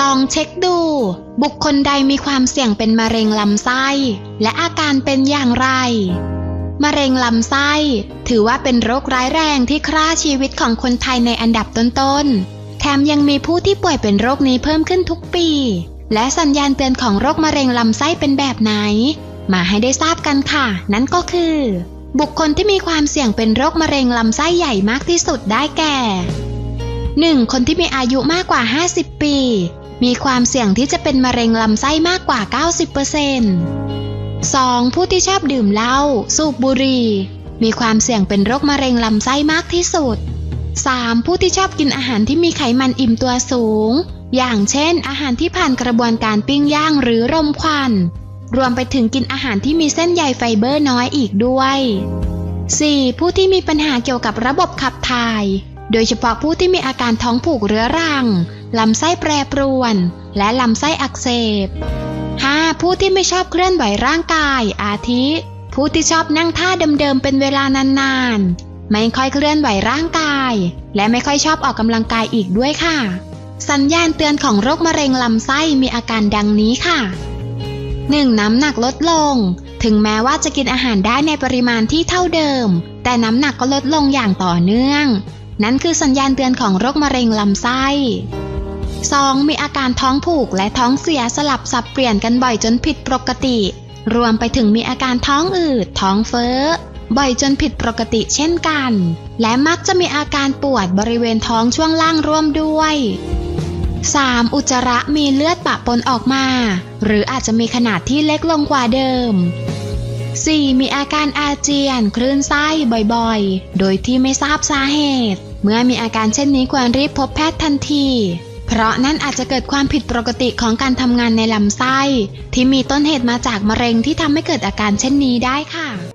ลองเช็คดูบุคคลใดมีความเสี่ยงเป็นมะเร็งลำไส้และอาการเป็นอย่างไรมะเร็งลำไส้ถือว่าเป็นโรคร้ายแรงที่ฆ่าชีวิตของคนไทยในอันดับต้นๆแถมยังมีผู้ที่ป่วยเป็นโรคนี้เพิ่มขึ้นทุกปีและสัญญาณเตือนของโรคมะเร็งลำไส้เป็นแบบไหนมาให้ได้ทราบกันค่ะนั่นก็คือบุคคลที่มีความเสี่ยงเป็นโรคมะเร็งลำไส้ใหญ่มากที่สุดได้แก่ 1. คนที่มีอายุมากกว่า50ปีมีความเสี่ยงที่จะเป็นมะเร็งลำไส้มากกว่า 90% 2. ผู้ที่ชอบดื่มเหล้าสูบบุหรี่มีความเสี่ยงเป็นโรคมะเร็งลำไส้มากที่สุด 3. ผู้ที่ชอบกินอาหารที่มีไขมันอิ่มตัวสูงอย่างเช่นอาหารที่ผ่านกระบวนการปิ้งย่างหรือรมควันรวมไปถึงกินอาหารที่มีเส้นใยไฟเบอร์น้อยอีกด้วย 4. ผู้ที่มีปัญหาเกี่ยวกับระบบขับถ่ายโดยเฉพาะผู้ที่มีอาการท้องผูกเรื้อรังลำไส้แปรปรวนและลำไส้อักเสบ 5. ผู้ที่ไม่ชอบเคลื่อนไหวร่างกายอาทิผู้ที่ชอบนั่งท่าเดิมๆเป็นเวลานานๆไม่ค่อยเคลื่อนไหวร่างกายและไม่ค่อยชอบออกกำลังกายอีกด้วยค่ะสัญญาณเตือนของโรคมะเร็งลำไส้มีอาการดังนี้ค่ะ 1. น้ำหนักลดลงถึงแม้ว่าจะกินอาหารได้ในปริมาณที่เท่าเดิมแต่น้ำหนักก็ลดลงอย่างต่อเนื่องนั่นคือสัญญาณเตือนของโรคมะเร็งลำไส้ 2. มีอาการท้องผูกและท้องเสียสลับสับเปลี่ยนกันบ่อยจนผิดปกติรวมไปถึงมีอาการท้องอืดท้องเฟ้อบ่อยจนผิดปกติเช่นกันและมักจะมีอาการปวดบริเวณท้องช่วงล่างร่วมด้วย 3. อุจจาระมีเลือดปะปนออกมาหรืออาจจะมีขนาดที่เล็กลงกว่าเดิม 4. มีอาการอาเจียนคลื่นไส้บ่อยๆโดยที่ไม่ทราบสาเหตุเมื่อมีอาการเช่นนี้ควรรีบพบแพทย์ทันทีเพราะนั่นอาจจะเกิดความผิดปกติของการทำงานในลำไส้ที่มีต้นเหตุมาจากมะเร็งที่ทำให้เกิดอาการเช่นนี้ได้ค่ะ